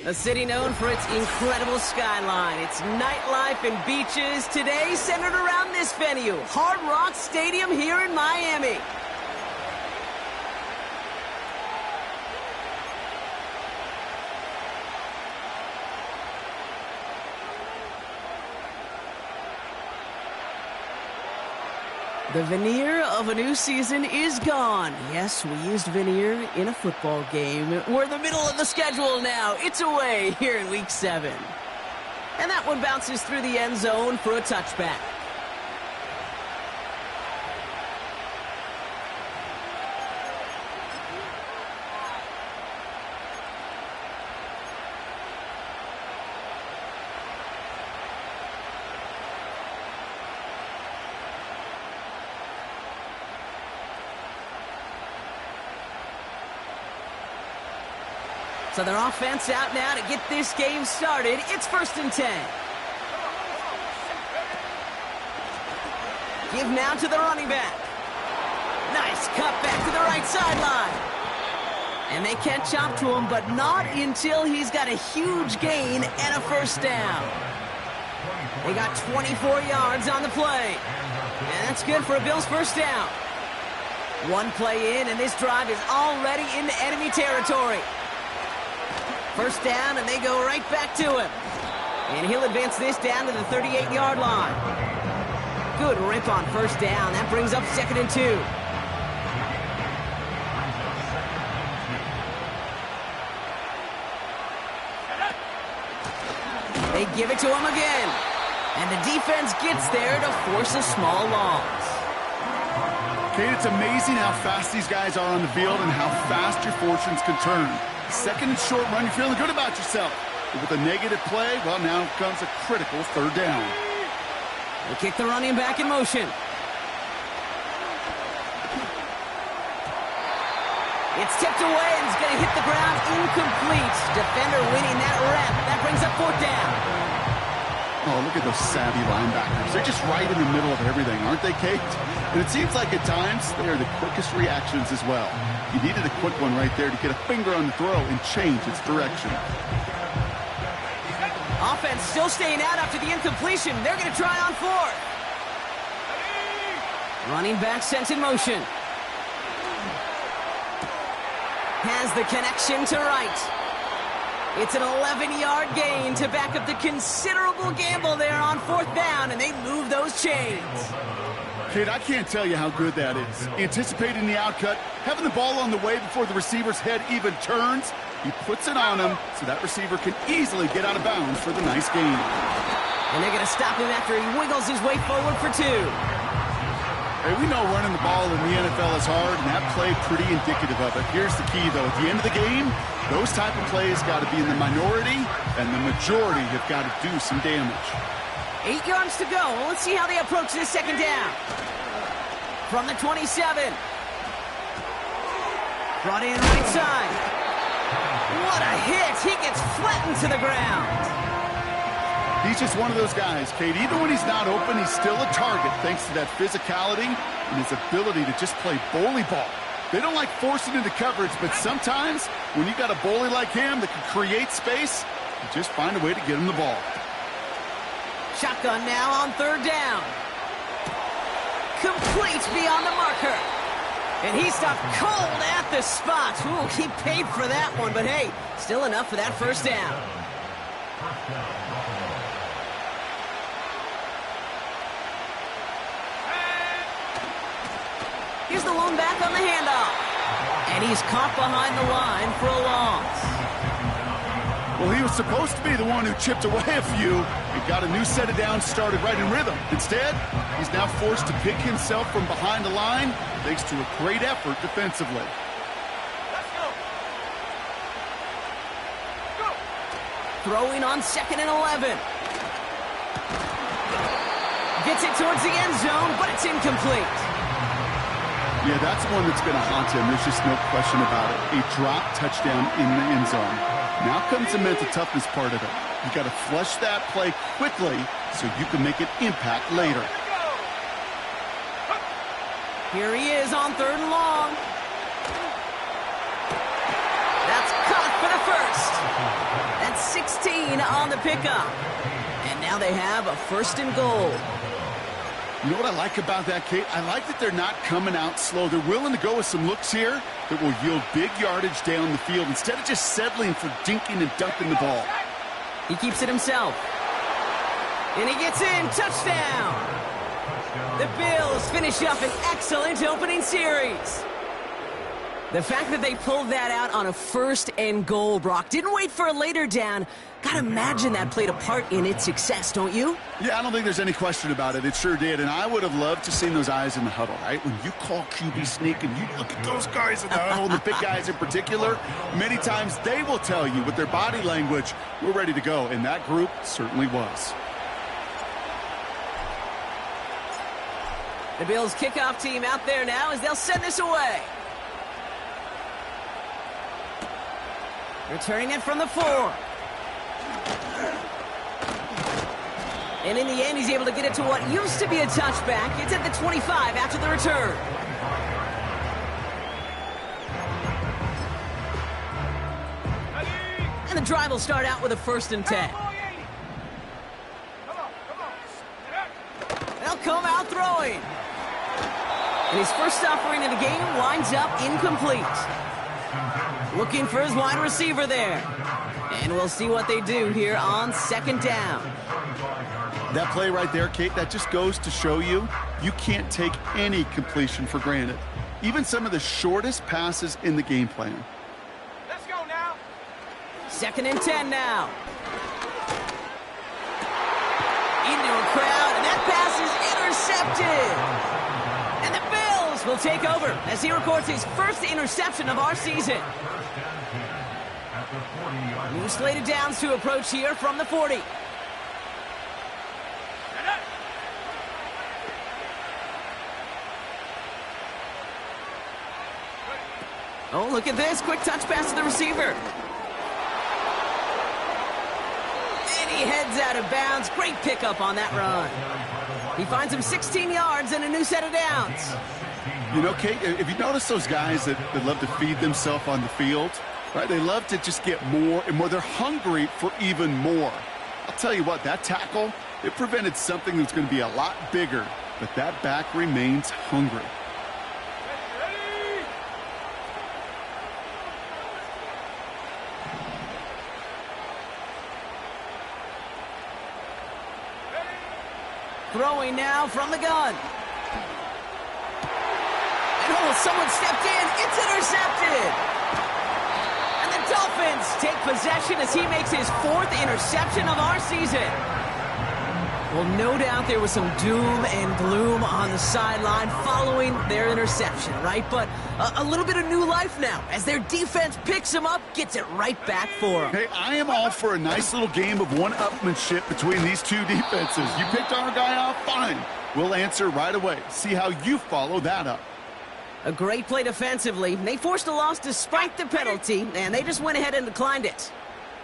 A city known for its incredible skyline, its nightlife and beaches, today centered around this venue, Hard Rock Stadium here in Miami. The veneer of a new season is gone. Yes, we used veneer in a football game. We're in the middle of the schedule now. It's away here in Week 7. And that one bounces through the end zone for a touchback. So their offense out now to get this game started. It's 1st and 10. Give now to the running back. Nice cut back to the right sideline. And they can't chop to him, but not until he's got a huge gain and a first down. They got 24 yards on the play. And that's good for a Bills first down. One play in, and this drive is already into enemy territory. First down, and they go right back to him. And he'll advance this down to the 38-yard line. Good rip on first down. That brings up 2nd and 2. They give it to him again. And the defense gets there to force a small loss. Kate, it's amazing how fast these guys are on the field and how fast your fortunes can turn. Second and short run, you're feeling good about yourself. But with a negative play, well, now comes a critical 3rd down. They kick the running back in motion. It's tipped away and it's going to hit the ground incomplete. Defender winning that rep. That brings up 4th down. Oh, look at those savvy linebackers. They're just right in the middle of everything, aren't they, Kate? And it seems like at times they are the quickest reactions as well. You needed a quick one right there to get a finger on the throw and change its direction. Offense still staying out after the incompletion. They're going to try on 4th. Running back sent in motion. Has the connection to right. It's an 11-yard gain to back up the considerable gamble there on 4th down, and they move those chains. Kate, I can't tell you how good that is. Anticipating the outcut, having the ball on the way before the receiver's head even turns. He puts it on him so that receiver can easily get out of bounds for the nice gain. And they're going to stop him after he wiggles his way forward for 2. Hey, we know running the ball in the NFL is hard, and that play pretty indicative of it. Here's the key, though. At the end of the game, those type of plays got to be in the minority, and the majority have got to do some damage. 8 yards to go. Well, let's see how they approach this 2nd down. From the 27. Brought in right side. What a hit. He gets flattened to the ground. He's just one of those guys, Kate. Even when he's not open, he's still a target thanks to that physicality and his ability to just play bully ball. They don't like forcing into coverage, but sometimes when you got a bully like him that can create space, you just find a way to get him the ball. Shotgun now on 3rd down. Complete beyond the marker. And he stopped cold at the spot. Ooh, he paid for that one, but hey, still enough for that first down. Here's the lone back on the handoff. And he's caught behind the line for a loss. Well, he was supposed to be the one who chipped away a few and got a new set of downs started right in rhythm. Instead, he's now forced to pick himself from behind the line thanks to a great effort defensively. Let's go. Go. Throwing on 2nd and 11. Gets it towards the end zone, but it's incomplete. Yeah, that's one that's going to haunt him. There's just no question about it. A drop touchdown in the end zone. Now comes the mental toughness part of it. You got to flush that play quickly so you can make an impact later. Here he is on 3rd and long. That's caught for the first. That's 16 on the pickup. And now they have a 1st and goal. You know what I like about that, Kate? I like that they're not coming out slow. They're willing to go with some looks here that will yield big yardage down the field instead of just settling for dinking and dunking the ball. He keeps it himself. And he gets in. Touchdown. The Bills finish up an excellent opening series. The fact that they pulled that out on a 1st and goal, Brock, didn't wait for a later down. Gotta imagine that played a part in its success, don't you? Yeah, I don't think there's any question about it. It sure did. And I would have loved to seen those eyes in the huddle, right? When you call QB sneak and you look at those guys in the huddle, the big guys in particular, many times they will tell you with their body language, we're ready to go. And that group certainly was. The Bills kickoff team out there now as they'll send this away. Returning it from the 4. And in the end, he's able to get it to what used to be a touchback. It's at the 25 after the return. And the drive will start out with a 1st and 10. They'll come out throwing. And his first offering in the game winds up incomplete. Looking for his wide receiver there. And we'll see what they do here on 2nd down. That play right there, Kate, that just goes to show you, you can't take any completion for granted. Even some of the shortest passes in the game plan. Let's go now. 2nd and 10 now. Into a crowd, and that pass is intercepted. And the Bills will take over as he records his 1st interception of our season. New slated downs to approach here from the 40. Oh, look at this. Quick touch pass to the receiver. And he heads out of bounds. Great pickup on that run. He finds him 16 yards and a new set of downs. You know, Kate, if you notice those guys that love to feed themselves on the field, right? They love to just get more and more. They're hungry for even more. I'll tell you what, that tackle, it prevented something that's going to be a lot bigger, but that back remains hungry. Throwing now from the gun. And oh, someone stepped in. It's intercepted. And the Dolphins take possession as he makes his 4th interception of our season. Well, no doubt there was some doom and gloom on the sideline following their interception, right? But a little bit of new life now as their defense picks him up, gets it right back for him. Hey, I am all for a nice little game of one-upmanship between these two defenses. You picked our guy off, fine. We'll answer right away. See how you follow that up. A great play defensively. They forced a loss despite the penalty, and they just went ahead and declined it.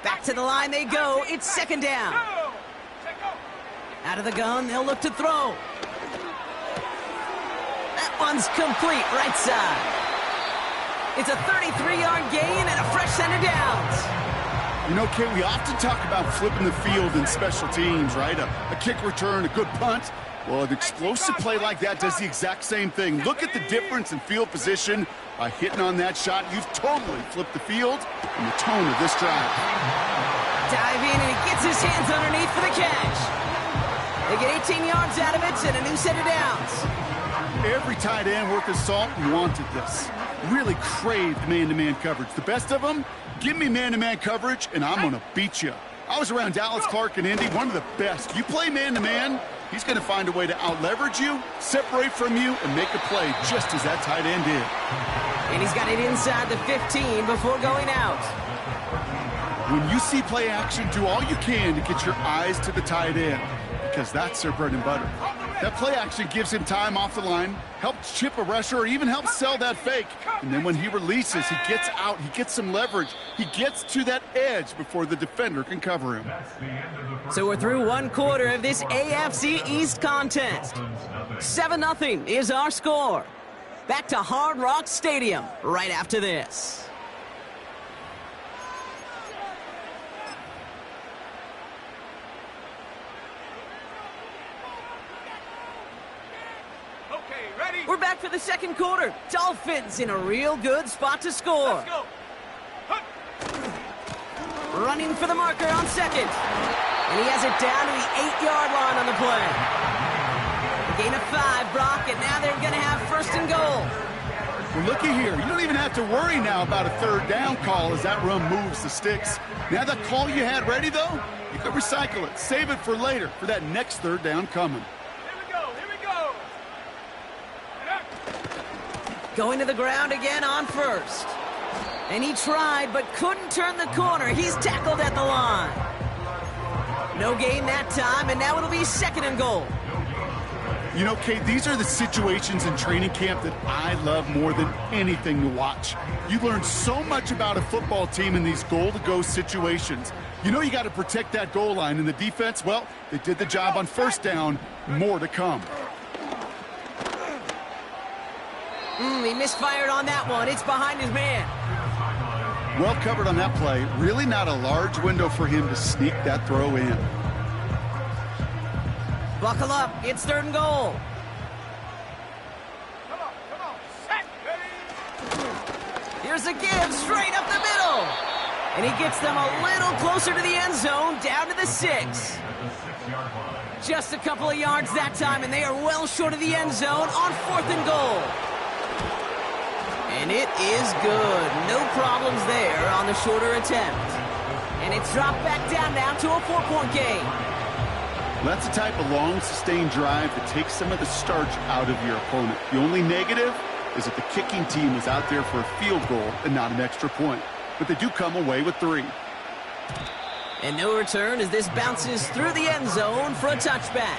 Back to the line they go. It's 2nd down. Out of the gun, they'll look to throw. That one's complete, right side. It's a 33-yard gain and a fresh set of downs. You know, Kate, we often talk about flipping the field in special teams, right? A kick return, a good punt. Well, an explosive play like that does the exact same thing. Look at the difference in field position. By hitting on that shot, you've totally flipped the field and the tone of this drive. Dive in, and he gets his hands underneath for the catch. They get 18 yards out of it and a new set of downs. Every tight end worth his salt wanted this. Really craved man-to-man coverage. The best of them, give me man-to-man coverage, and I'm going to beat you. I was around Dallas Clark and Indy, one of the best. You play man-to-man, he's going to find a way to out-leverage you, separate from you, and make a play just as that tight end did. And he's got it inside the 15 before going out. When you see play action, do all you can to get your eyes to the tight end, because that's their bread and butter. That play action gives him time off the line, helps chip a rusher, or even helps sell that fake. And then when he releases, he gets out, he gets some leverage. He gets to that edge before the defender can cover him. So we're through one quarter of this AFC East contest. 7-0 is our score. Back to Hard Rock Stadium right after this. We're back for the second quarter. Dolphins in a real good spot to score. Let's go. Running for the marker on second. And he has it down to the 8-yard line on the play. A gain of 5, Brock, and now they're going to have first and goal. Well, looky here. You don't even have to worry now about a third down call as that run moves the sticks. Now that call you had ready, though, you can recycle it. Save it for later for that next third down coming. Going to the ground again on first. And he tried, but couldn't turn the corner. He's tackled at the line. No gain that time, and now it'll be second and goal. You know, Kate, these are the situations in training camp that I love more than anything to watch. You learn so much about a football team in these goal-to-go situations. You know you got to protect that goal line, and the defense, well, they did the job on first down. More to come. He misfired on that one. It's behind his man. Well covered on that play. Really not a large window for him to sneak that throw in. Buckle up. It's third and goal. Come on. Set, ready. Here's a give straight up the middle. And he gets them a little closer to the end zone, down to the 6. Just a couple of yards that time, and they are well short of the end zone on fourth and goal. And it is good. No problems there on the shorter attempt. And it's dropped back down now to a 4-point game. That's the type of long, sustained drive that takes some of the starch out of your opponent. The only negative is that the kicking team was out there for a field goal and not an extra point. But they do come away with 3. And no return as this bounces through the end zone for a touchback.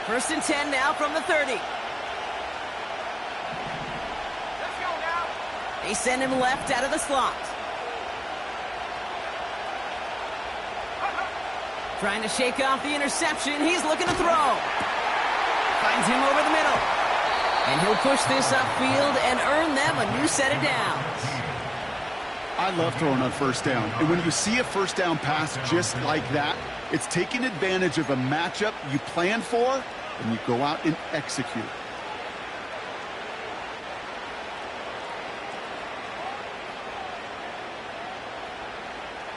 First and 10 now from the 30. Let's go now. They send him left out of the slot. Trying to shake off the interception. He's looking to throw. Finds him over the middle. And he'll push this upfield and earn them a new set of downs. I love throwing on first down. And when you see a first down pass just like that, it's taking advantage of a matchup you plan for, and you go out and execute.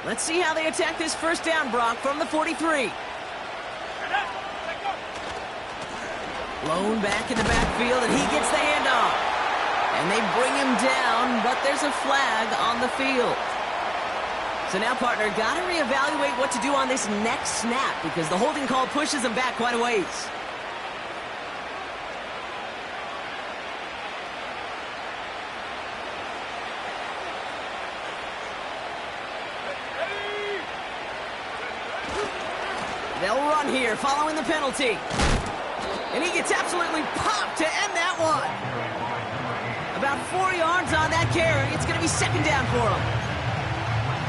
Let's see how they attack this first down, Brock, from the 43. Blown back in the backfield, and he gets the handoff. And they bring him down, but there's a flag on the field. So now, partner, got to reevaluate what to do on this next snap because the holding call pushes him back quite a ways. They'll run here following the penalty. And he gets absolutely popped to end that one. About 4 yards on that carry. It's going to be second down for him.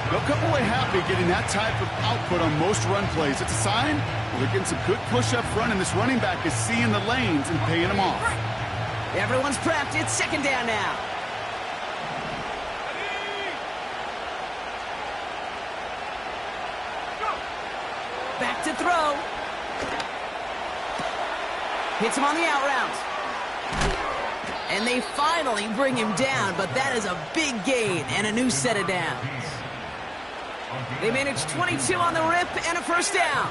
They'll come away happy getting that type of output on most run plays. It's a sign they're getting some good push up front, and this running back is seeing the lanes and paying them off. Everyone's prepped. It's second down now. Back to throw. Hits him on the out route. And they finally bring him down, but that is a big gain and a new set of downs. They managed 22 on the rip and a first down.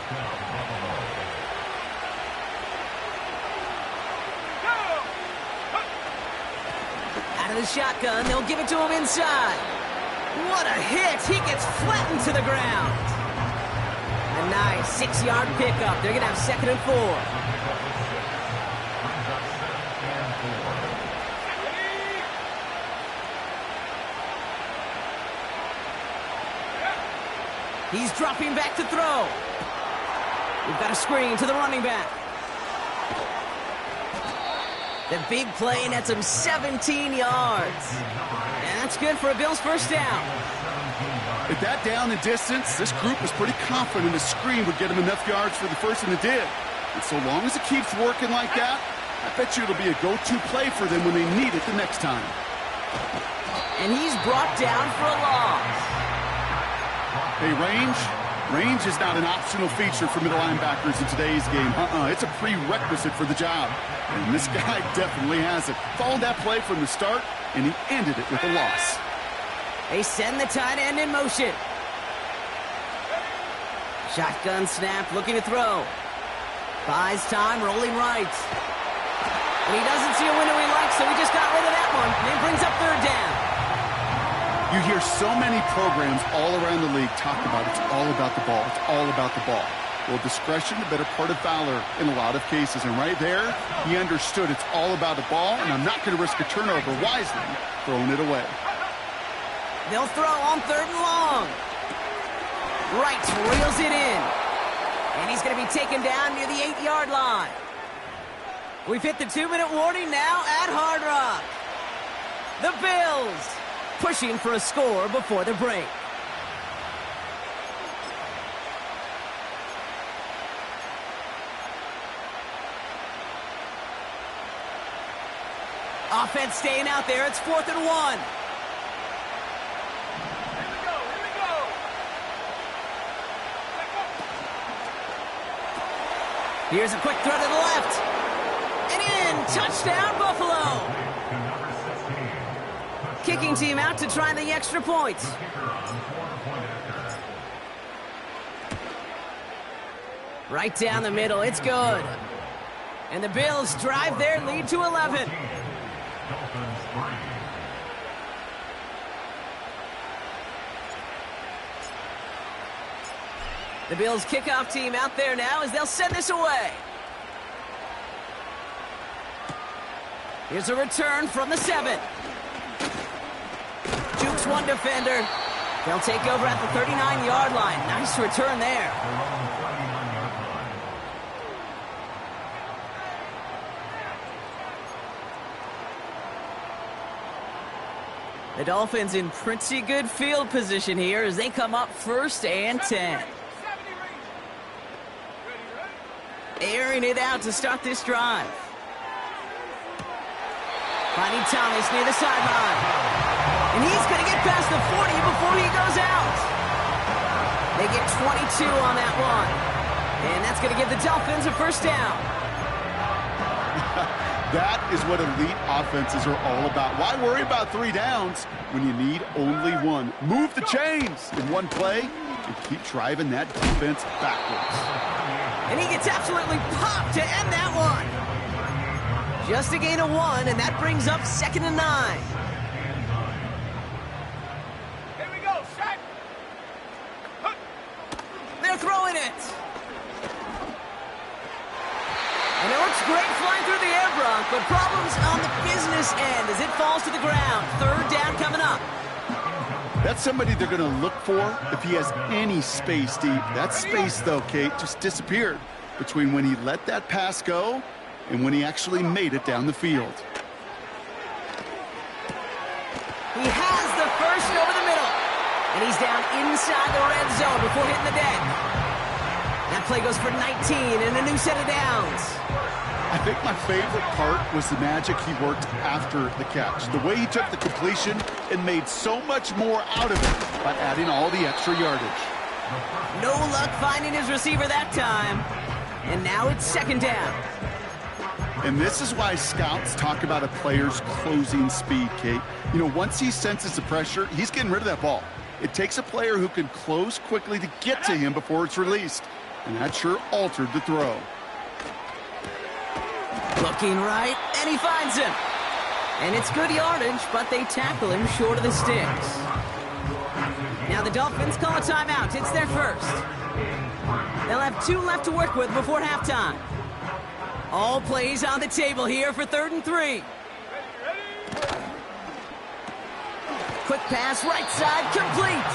Out of the shotgun, they'll give it to him inside. What a hit. He gets flattened to the ground. A nice 6-yard pickup. They're going to have second and 4. He's dropping back to throw. We've got a screen to the running back. The big play nets him 17 yards. And that's good for a Bills first down. At that down and distance, this group was pretty confident the screen would get him enough yards for the first, and it did. And so long as it keeps working like that, I bet you it'll be a go-to play for them when they need it the next time. And he's brought down for a loss. Hey, range is not an optional feature for middle linebackers in today's game. It's a prerequisite for the job. And this guy definitely has it. Followed that play from the start, and he ended it with a loss. They send the tight end in motion. Shotgun snap, looking to throw. Buys time, rolling right. And he doesn't see a window he likes, so he just got rid of that one. And it brings up third down. You hear so many programs all around the league talk about it's all about the ball. It's all about the ball. Well, discretion, the better part of valor in a lot of cases. And right there, he understood it's all about the ball, and I'm not going to risk a turnover wisely, throwing it away. They'll throw on third and long. Wright reels it in. And he's going to be taken down near the 8-yard line. We've hit the 2-minute warning now at Hard Rock. The Bills pushing for a score before the break. Offense staying out there. It's 4th and 1. Here's a quick throw to the left. And in. Touchdown, Buffalo. Kicking team out to try the extra point. Right down the middle. It's good. And the Bills drive their lead to 11. The Bills kickoff team out there now as they'll send this away. Here's a return from the 7. Jukes one defender. They'll take over at the 39-yard line. Nice return there. The Dolphins in pretty good field position here as they come up 1st and 10. Airing it out to start this drive. Finding Thomas near the sideline. And he's going to get past the 40 before he goes out. They get 22 on that one. And that's going to give the Dolphins a first down. That is what elite offenses are all about. Why worry about 3 downs when you need only 1? Move the chains in one play and keep driving that defense backwards. And he gets absolutely popped to end that one. Just a gain of 1, and that brings up 2nd and 9. Here we go, set. They're throwing it. And it looks great flying through the air, Brock, but problems on the business end as it falls to the ground. 3rd down coming up. That's somebody they're going to look for if he has any space deep. That space, though, Kate, just disappeared between when he let that pass go and when he actually made it down the field. He has the first over the middle. And he's down inside the red zone before hitting the deck. That play goes for 19 and a new set of downs. I think my favorite part was the magic he worked after the catch. The way he took the completion and made so much more out of it by adding all the extra yardage. No luck finding his receiver that time. And now it's 2nd down. And this is why scouts talk about a player's closing speed, Kate. You know, once he senses the pressure, he's getting rid of that ball. It takes a player who can close quickly to get to him before it's released. And that sure altered the throw. Looking right, and he finds him. And it's good yardage, but they tackle him short of the sticks. Now the Dolphins call a timeout. It's their first. They'll have 2 left to work with before halftime. All plays on the table here for 3rd and 3. Quick pass, right side, complete.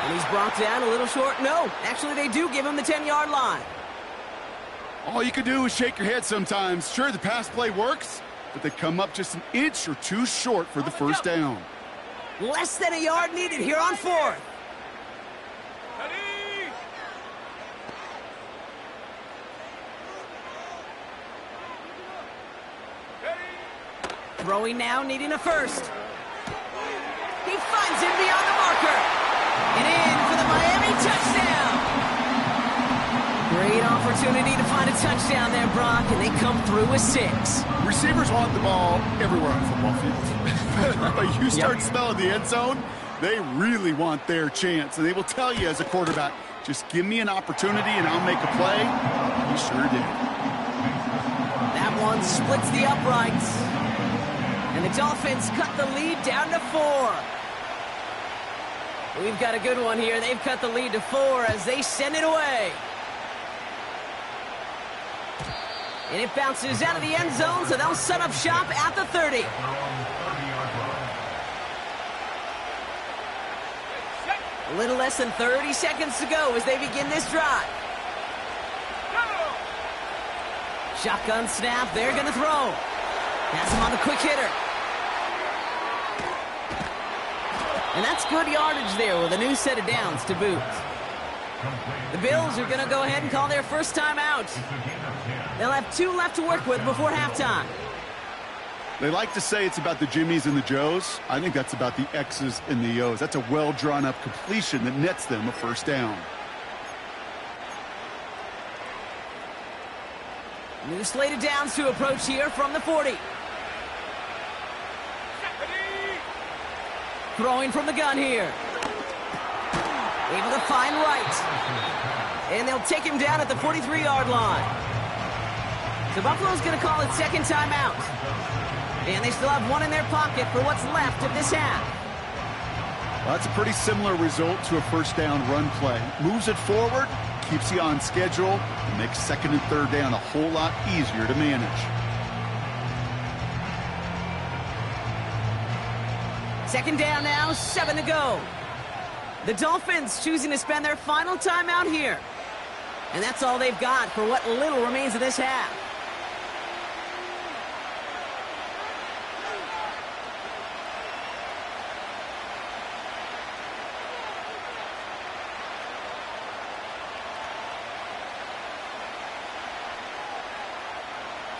And he's brought down a little short. No, actually they do give him the 10-yard line. All you can do is shake your head sometimes. Sure, the pass play works, but they come up just an inch or two short for the first down. Less than a yard needed here on fourth. Throwing now, needing a first. He finds him beyond the marker. And in for the Miami touchdown. Great opportunity to find a touchdown there, Brock, and they come through with 6. Receivers want the ball everywhere on the football field. But you start smelling the end zone, they really want their chance. And they will tell you as a quarterback, just give me an opportunity and I'll make a play. He sure did. That one splits the uprights. And the Dolphins cut the lead down to 4. We've got a good one here. They've cut the lead to 4 as they send it away. And it bounces out of the end zone, so they'll set up shop at the 30. A little less than 30 seconds to go as they begin this drive. Shotgun snap, they're going to throw. Pass him on the quick hitter. And that's good yardage there with a new set of downs to boot. The Bills are going to go ahead and call their first time out. They'll have 2 left to work with before halftime. They like to say it's about the Jimmies and the Joes. I think that's about the X's and the O's. That's a well-drawn-up completion that nets them a first down. New slated downs to approach here from the 40. Throwing from the gun here. Able to find right. And they'll take him down at the 43-yard line. So Buffalo's going to call it second timeout. And they still have 1 in their pocket for what's left of this half. Well, that's a pretty similar result to a first down run play. Moves it forward, keeps you on schedule, and makes second and third down a whole lot easier to manage. Second down now, 7 to go. The Dolphins choosing to spend their final timeout here. And that's all they've got for what little remains of this half.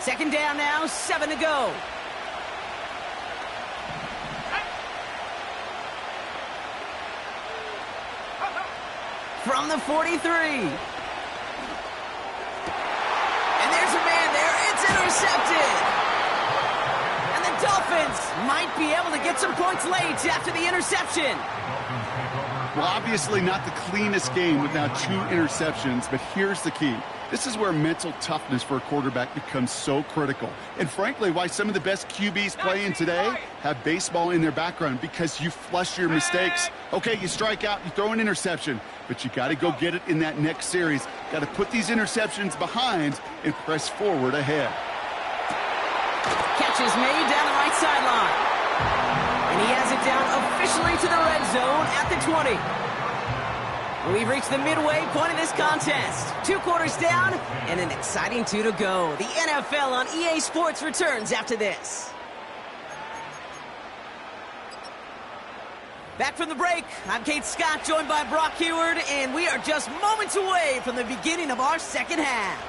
Second down now, 7 to go. From the 43. And there's a man there. It's intercepted. And the Dolphins might be able to get some points late after the interception. Well, obviously not the cleanest game with now 2 interceptions, but here's the key. This is where mental toughness for a quarterback becomes so critical. And frankly, why some of the best QBs playing today have baseball in their background, because you flush your mistakes. Okay, you strike out, you throw an interception, but you got to go get it in that next series. Got to put these interceptions behind and press forward ahead. Catch is made down the right sideline. And he has it down officially to the red zone at the 20. We've reached the midway point of this contest. 2 quarters down and an exciting 2 to go. The NFL on EA Sports returns after this. Back from the break, I'm Kate Scott, joined by Brock Heward, and we are just moments away from the beginning of our second half.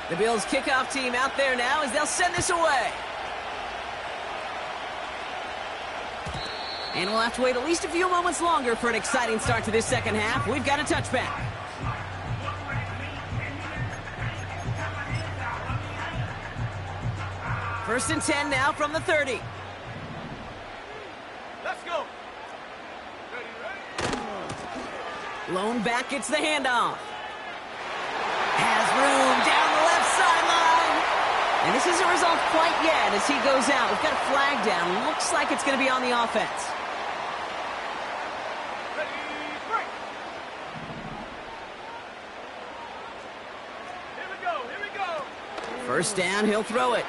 The Bills kickoff team out there now as they'll send this away. And we'll have to wait at least a few moments longer for an exciting start to this second half. We've got a touchback. First and 10 now from the 30. Let's go. Lone back gets the handoff. Has room down the left sideline. And this isn't resolved quite yet as he goes out. We've got a flag down. Looks like it's going to be on the offense. Here we go. First down, he'll throw it.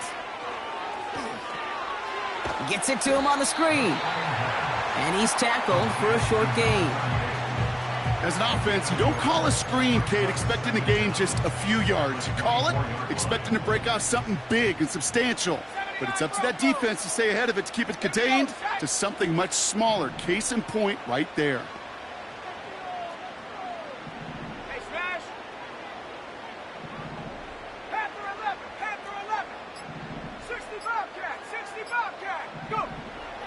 Gets it to him on the screen. And he's tackled for a short gain. As an offense, you don't call a screen, Kate, expecting to gain just a few yards. You call it expecting to break off something big and substantial. But it's up to that defense to stay ahead of it, to keep it contained to something much smaller. Case in point right there. Hey, Smash. Panther 11. 60 Bobcat. Go.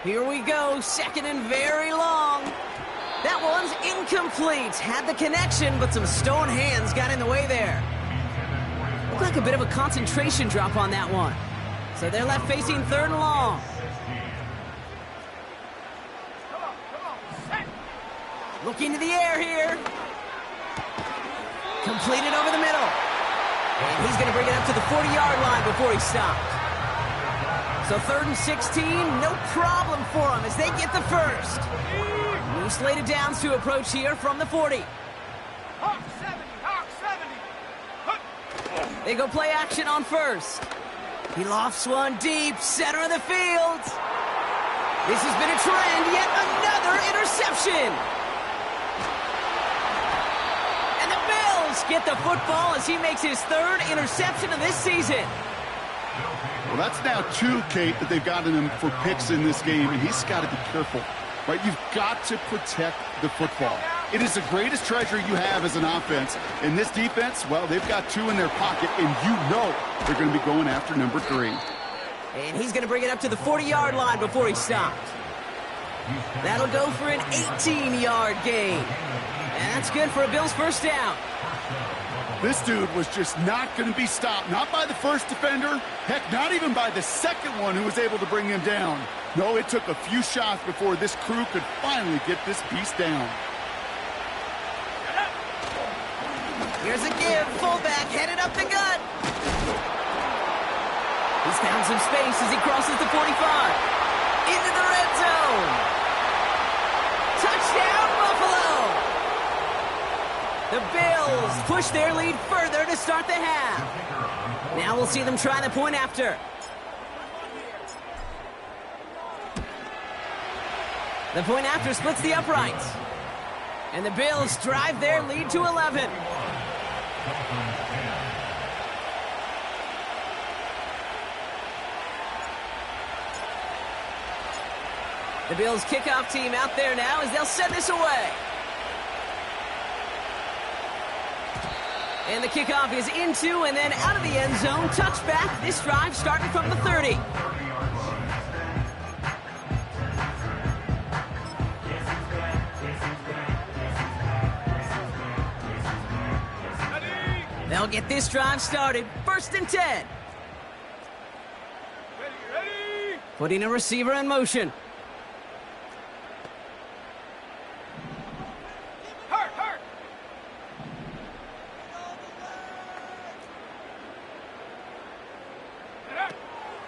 Here we go, second and very long. That one's incomplete. Had the connection, but some stone hands got in the way there. Looked like a bit of a concentration drop on that one. So they're left facing third and long. Come on. Set. Looking to the air here. Completed over the middle. And he's going to bring it up to the 40-yard line before he stopped. So third and 16, no problem for him as they get the first. New slated downs to approach here from the 40. Hawk 70. They go play action on first. He lofts one deep, center of the field. This has been a trend, yet another interception. And the Bills get the football as he makes his third interception of this season. Well, that's now 2, Kate, that they've gotten him for picks in this game, and he's got to be careful. Right, you've got to protect the football. It is the greatest treasure you have as an offense. And this defense, well, they've got 2 in their pocket, and you know they're going to be going after number 3. And he's going to bring it up to the 40-yard line before he stopped. That'll go for an 18-yard gain. And that's good for a Bills first down. This dude was just not going to be stopped. Not by the first defender. Heck, not even by the second one who was able to bring him down. No, it took a few shots before this crew could finally get this beast down. Here's a give. Fullback headed up the gut. He's found some space as he crosses the 45. Into the red zone. Touchdown, Buffalo! The Bills push their lead further to start the half. Now we'll see them try the point after. The point after splits the uprights. And the Bills drive their lead to 11. The Bills kickoff team out there now as they'll send this away. And the kickoff is into and then out of the end zone. Touchback. This drive starting from the 30. They'll get this drive started. First and 10. Ready. Putting a receiver in motion. Hurt.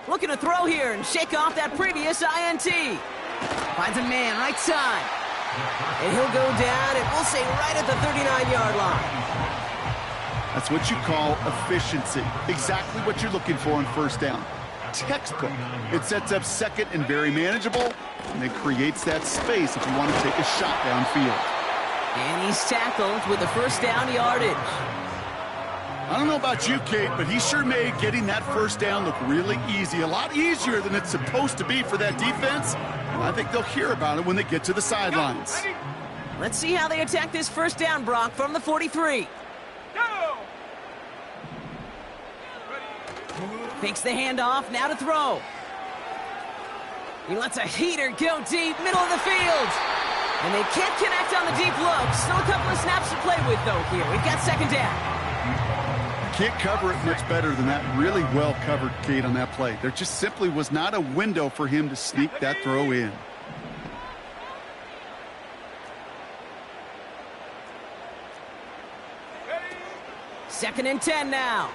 Looking to throw here and shake off that previous INT. Finds a man right side. And he'll go down, and we'll say right at the 39-yard line. That's what you call efficiency. Exactly what you're looking for on first down. Textbook. It sets up second and very manageable, and it creates that space if you want to take a shot downfield. And he's tackled with the first down yardage. I don't know about you, Kate, but he sure made getting that first down look really easy. A lot easier than it's supposed to be for that defense. I think they'll hear about it when they get to the sidelines. Let's see how they attack this first down, Brock, from the 43. Go! Fakes the handoff, now to throw. He lets a heater go deep, middle of the field. And they can't connect on the deep look. Still a couple of snaps to play with, though, here. We've got second down. Can't cover it much better than that. Really well covered, Kate, on that play. There just simply was not a window for him to sneak that throw in. Second and 10 now.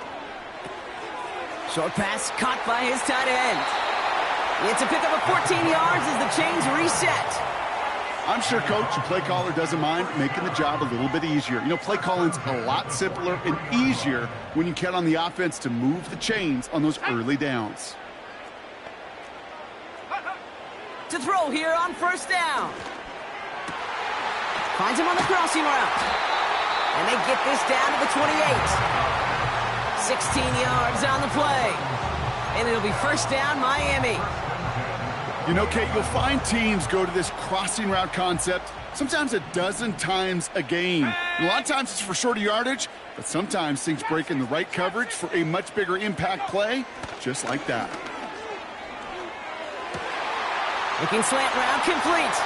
Short pass caught by his tight end. It's a pickup of 14 yards as the chains reset. I'm sure coach and play caller doesn't mind making the job a little bit easier. You know, play calling's a lot simpler and easier when you count on the offense to move the chains on those early downs. to throw here on first down. Finds him on the crossing route. And they get this down to the 28. 16 yards on the play. And it'll be first down, Miami. You know, Kate, you'll find teams go to this crossing route concept sometimes a dozen times a game. And a lot of times it's for shorter yardage, but sometimes things break in the right coverage for a much bigger impact play, just like that. Looking slant route complete.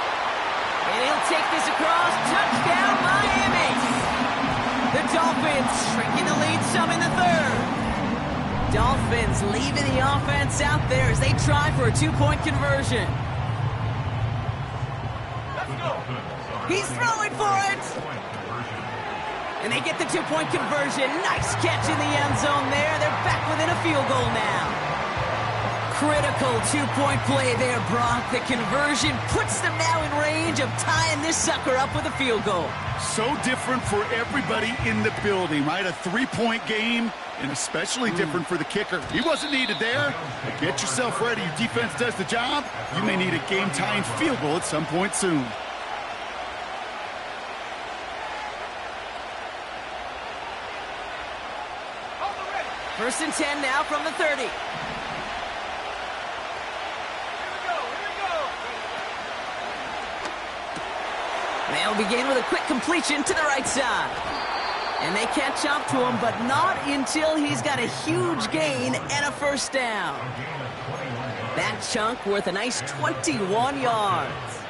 And he'll take this across. Touchdown, Miami. The Dolphins shrinking the lead some in the third. Dolphins leaving the offense out there as they try for a two-point conversion. Let's go. He's throwing for it. And they get the two-point conversion. Nice catch in the end zone there. They're back within a field goal now. Critical two-point play there, Brock. The conversion puts them now in range of tying this sucker up with a field goal. So different for everybody in the building, right? A three-point game, and especially different for the kicker. He wasn't needed there. But get yourself ready. Your defense does the job. You may need a game-tying field goal at some point soon. First and 10 now from the 30. They'll begin with a quick completion to the right side. And they catch up to him, but not until he's got a huge gain and a first down. That chunk worth a nice 21 yards.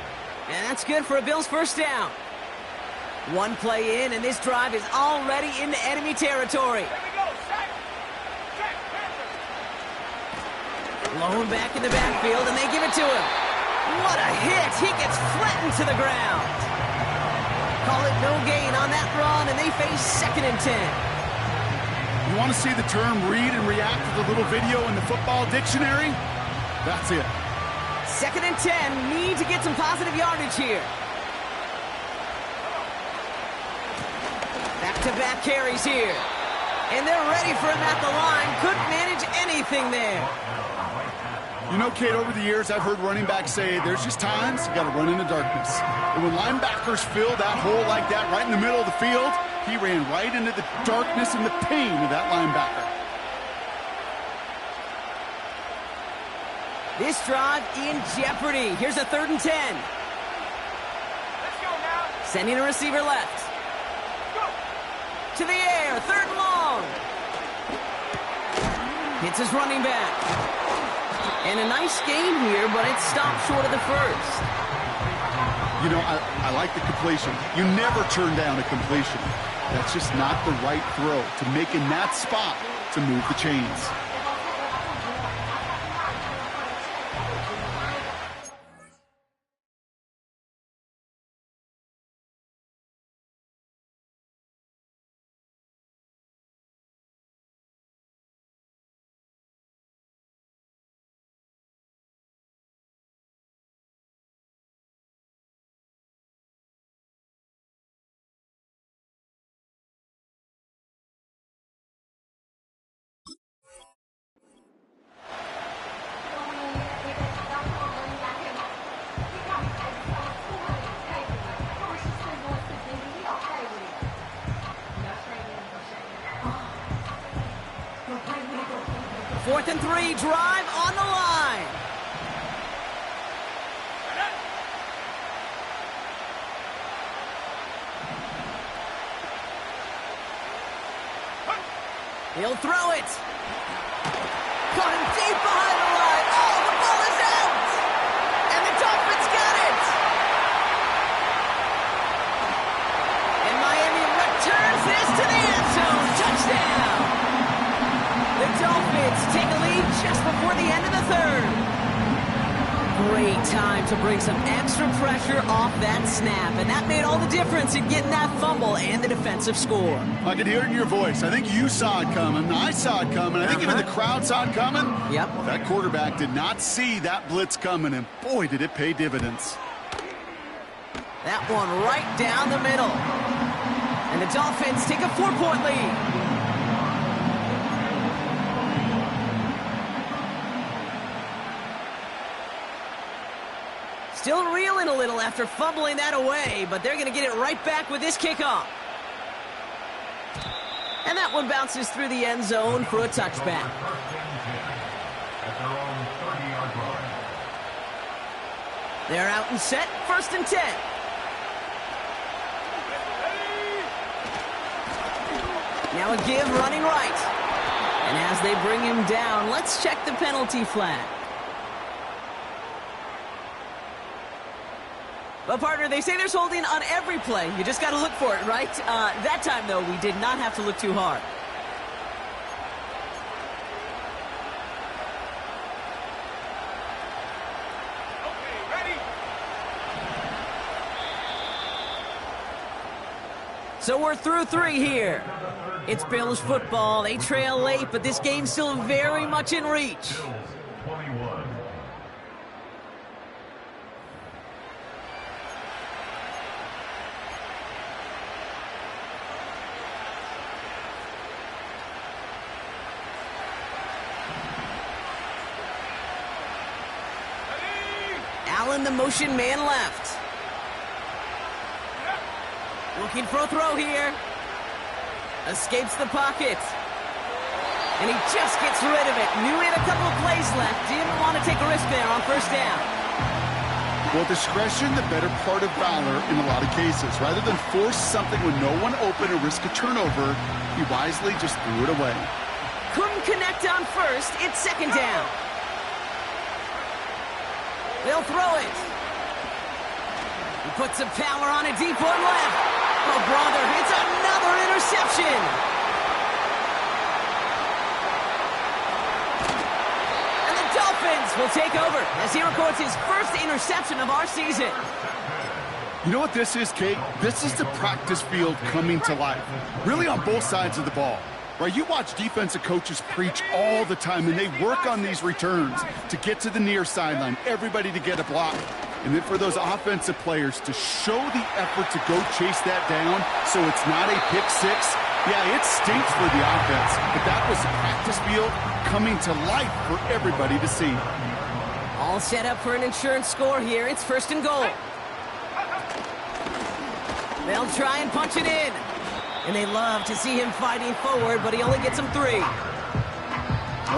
And that's good for a Bills first down. One play in, and this drive is already into enemy territory. Blown back in the backfield, and they give it to him. What a hit! He gets flattened to the ground. Call it no gain on that run, and they face second and 10. You want to see the term read and react to the little video in the football dictionary? That's it. Second and 10, need to get some positive yardage here. Back-to-back carries here. And they're ready for him at the line. Couldn't manage anything there. You know, Kate, over the years, I've heard running backs say there's just times you got to run in the darkness. And when linebackers fill that hole like that right in the middle of the field, he ran right into the darkness and the pain of that linebacker. This drive in jeopardy. Here's a third and 10. Let's go now. Sending a receiver left. Go. To the air, third and long. Hits his running back. And a nice gain here, but it stopped short of the first. You know, I like the completion. You never turn down a completion. That's just not the right throw to make in that spot to move the chains. Fourth and 3, drive on the line. He'll throw it. Caught him deep behind the line. Oh, the ball is out. And the Dolphins got it. And Miami returns this to the end zone. Touchdown. The Dolphins take a lead just before the end of the third. Great time to bring some extra pressure off that snap, and that made all the difference in getting that fumble and the defensive score. I could hear it in your voice. I think you saw it coming. I saw it coming. I think even the crowd saw it coming. Yep. That quarterback did not see that blitz coming, and boy, did it pay dividends. That one right down the middle. And the Dolphins take a 4-point lead. Still reeling a little after fumbling that away, but they're going to get it right back with this kickoff. And that one bounces through the end zone for a touchback. They're out and set, 1st and 10. Now a give running right. And as they bring him down, let's check the penalty flag. But, partner, they say there's holding on every play. You just got to look for it, right? That time, though, we did not have to look too hard. Okay, ready? So we're through 3 here. It's Bills football. They trail late, but this game's still very much in reach. Allen, the motion man left. Looking for a throw here. Escapes the pocket. And he just gets rid of it. Knew he had a couple of plays left. Didn't want to take a risk there on 1st down. Well, discretion, the better part of valor in a lot of cases. Rather than force something with no one open or risk a turnover, he wisely just threw it away. Couldn't connect on 1st. It's 2nd down. They'll throw it. He puts some power on it, deep one left. Oh, brother, it's another interception. And the Dolphins will take over as he records his 1st interception of our season. You know what this is, Kate? This is the practice field coming to life. Really on both sides of the ball. Right, you watch defensive coaches preach all the time, and they work on these returns to get to the near sideline, everybody to get a block. And then for those offensive players to show the effort to go chase that down so it's not a pick six. Yeah, it stinks for the offense, but that was the practice field coming to life for everybody to see. All set up for an insurance score here. It's 1st and goal. They'll try and punch it in. And they love to see him fighting forward, but he only gets them 3.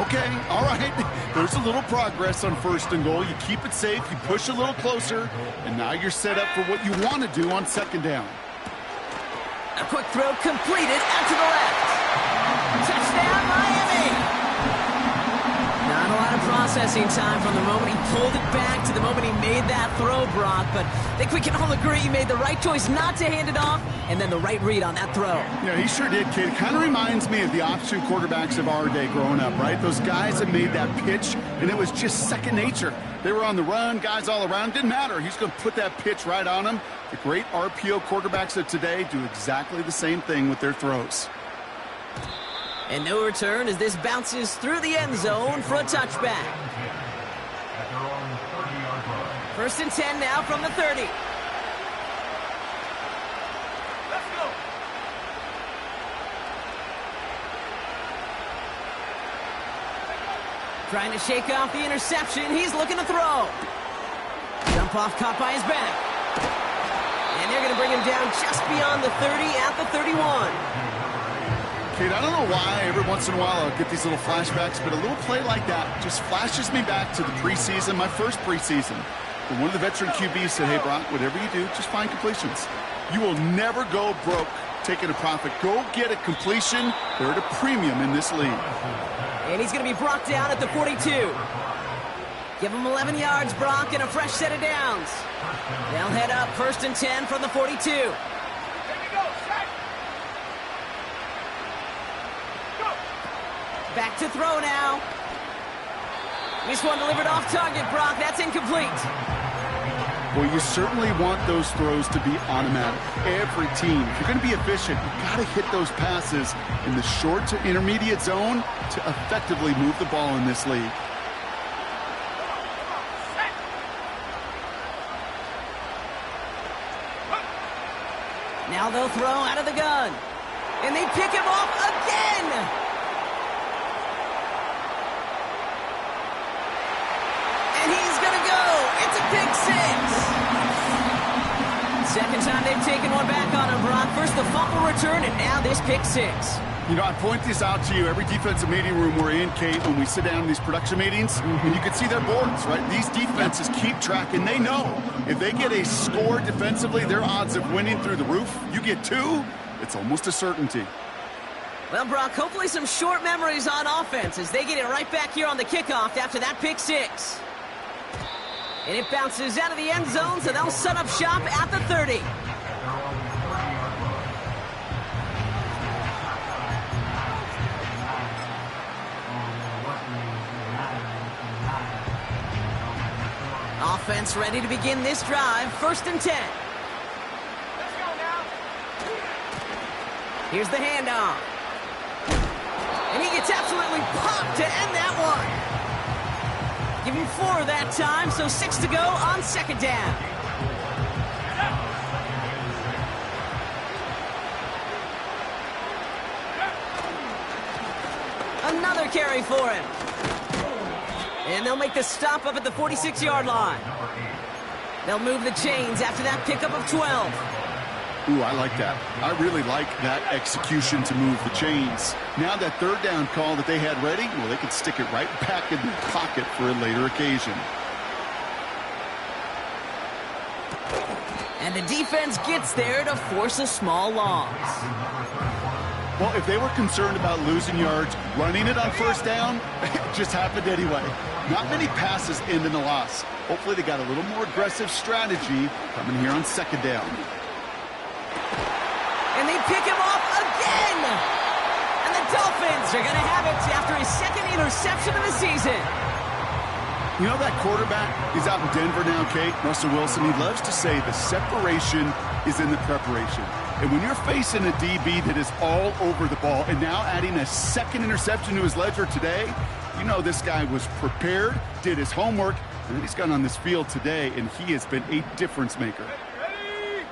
Okay, all right. There's a little progress on 1st and goal. You keep it safe, you push a little closer, and now you're set up for what you want to do on 2nd down. A quick throw completed out to the left. Touchdown, Miami! Not a lot of processing time from the moment he pulled it back to the moment he made that throw, Brock, but I think we can all agree he made the right choice not to hand it off, and then the right read on that throw. Yeah, he sure did, kid. Kind of reminds me of the option quarterbacks of our day growing up, right? Those guys that made that pitch, and it was just second nature. They were on the run, guys all around. Didn't matter. He's going to put that pitch right on them. The great RPO quarterbacks of today do exactly the same thing with their throws. And no return as this bounces through the end zone for a touchback. 1st and 10 now from the 30. Let's go. Trying to shake off the interception. He's looking to throw. Jump off caught by his back. And they're going to bring him down just beyond the 30 at the 31. Kate, I don't know why every once in a while I'll get these little flashbacks, but a little play like that just flashes me back to the preseason, my first preseason. And one of the veteran QBs said, hey, Brock, whatever you do, just find completions. You will never go broke taking a profit. Go get a completion. They're at a premium in this league. And he's going to be brought down at the 42. Give him 11 yards, Brock, and a fresh set of downs. They'll head up 1st and 10 from the 42. There we go. Set. Go. Back to throw now. This one delivered off target, Brock. That's incomplete. Well, you certainly want those throws to be automatic. Every team, if you're going to be efficient, you've got to hit those passes in the short to intermediate zone to effectively move the ball in this league. Now they'll throw out of the gun. And they pick him off again. And he's going to go. It's a pick six. Second time they've taken one back on him, Brock. First the fumble return, and now this pick six. You know, I point this out to you every defensive meeting room we're in, Kate, when we sit down in these production meetings, and you can see their boards, right? These defenses keep track, and they know if they get a score defensively, their odds of winning through the roof. You get two, it's almost a certainty. Well, Brock, hopefully some short memories on offense as they get it right back here on the kickoff after that pick six. And it bounces out of the end zone, so they'll set up shop at the 30. Offense ready to begin this drive. 1st and 10. Let's go now. Here's the handoff. And he gets absolutely popped to end that one. Give him 4 that time, so 6 to go on 2nd down. Another carry for him. And they'll make the stop up at the 46-yard line. They'll move the chains after that pickup of 12. Ooh, I like that. I really like that execution to move the chains. Now that 3rd down call that they had ready, well, they could stick it right back in the pocket for a later occasion. And the defense gets there to force a small loss. Well, if they were concerned about losing yards, running it on 1st down, it just happened anyway. Not many passes end in a loss. Hopefully they got a little more aggressive strategy coming here on 2nd down. And they pick him off again! And the Dolphins are going to have it after his 2nd interception of the season. You know that quarterback, he's out in Denver now, Kate, Russell Wilson, he loves to say the separation is in the preparation. And when you're facing a DB that is all over the ball and now adding a 2nd interception to his ledger today, you know this guy was prepared, did his homework, and then he's gone on this field today, and he has been a difference maker. Ready?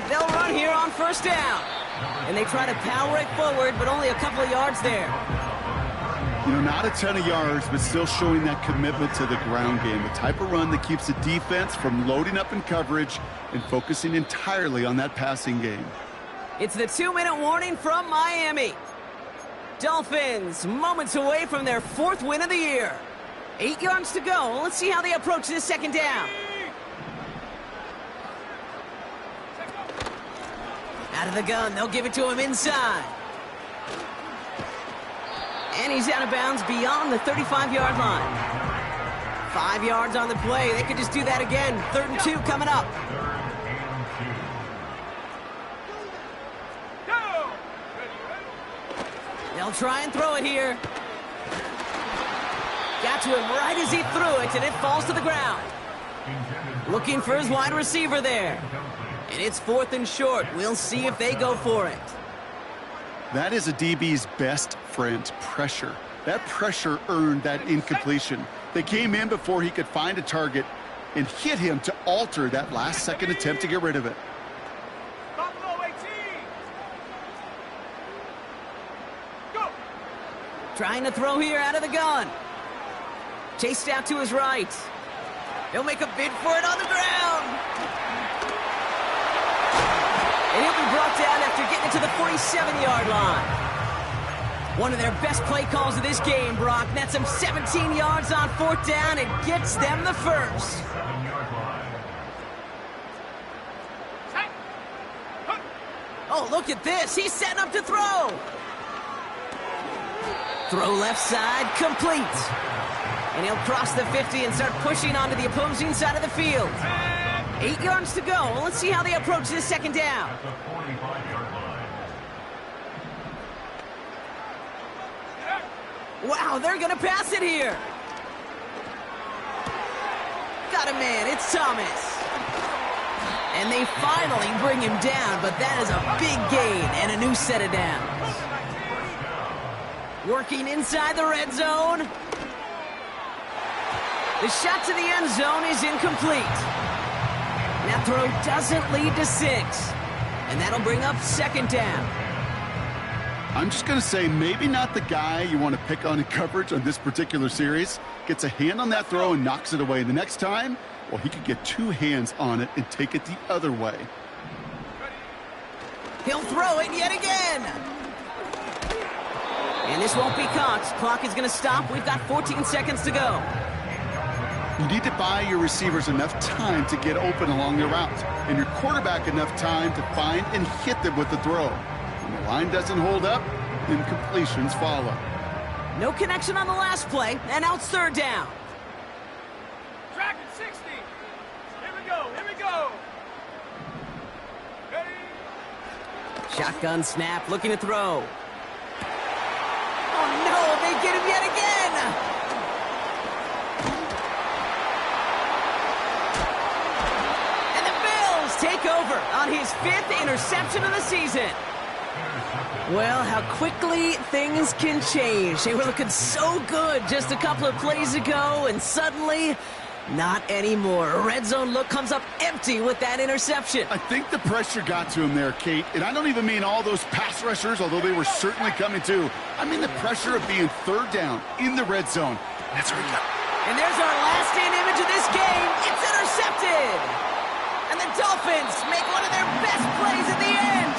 They'll run here on 1st down. And they try to power it forward, but only a couple of yards there. You know, not a ton of yards, but still showing that commitment to the ground game. The type of run that keeps the defense from loading up in coverage and focusing entirely on that passing game. It's the 2-minute warning from Miami. Dolphins moments away from their 4th win of the year. 8 yards to go. Let's see how they approach this 2nd down. Out of the gun, they'll give it to him inside. And he's out of bounds beyond the 35-yard line. 5 yards on the play. They could just do that again. 3rd and 2 coming up. They'll try and throw it here. Got to him right as he threw it, and it falls to the ground. Looking for his wide receiver there. And it's 4th and short. We'll see if they go for it. That is a DB's best friend, pressure. That pressure earned that incompletion. They came in before he could find a target and hit him to alter that last-second attempt to get rid of it. Buffalo 18. Go. Trying to throw here out of the gun. Chased out to his right. He'll make a bid for it on the ground. And he'll be brought down after getting it to the 47-yard line. One of their best play calls of this game, Brock. Nets him 17 yards on 4th down and gets them the first. Oh, look at this. He's setting up to throw. Throw left side, complete. And he'll cross the 50 and start pushing onto the opposing side of the field. 8 yards to go. Let's see how they approach this 2nd down. Wow, they're going to pass it here. Got a man. It's Thomas. And they finally bring him down, but that is a big gain and a new set of downs. Working inside the red zone. The shot to the end zone is incomplete. That throw doesn't lead to 6. And that'll bring up 2nd down. I'm just going to say maybe not the guy you want to pick on in coverage on this particular series. Gets a hand on that throw and knocks it away. The next time, well, he could get two hands on it and take it the other way. He'll throw it yet again. And this won't be caught. Clock is going to stop. We've got 14 seconds to go. You need to buy your receivers enough time to get open along their route, and your quarterback enough time to find and hit them with the throw. When the line doesn't hold up, incompletions follow. No connection on the last play, and now it's third down. Tracking 60. Here we go. Here we go. Ready? Shotgun snap, looking to throw. Oh no, they get him yet again! And the Bills take over on his 5th interception of the season. Well, how quickly things can change. They were looking so good just a couple of plays ago, and suddenly, not anymore. A red zone look comes up empty with that interception. I think the pressure got to him there, Kate, and I don't even mean all those pass rushers, although they were certainly coming too. I mean the pressure of being third down in the red zone. That's where he got. And there's our last-stand image of this game. It's intercepted! And the Dolphins make one of their best plays at the end.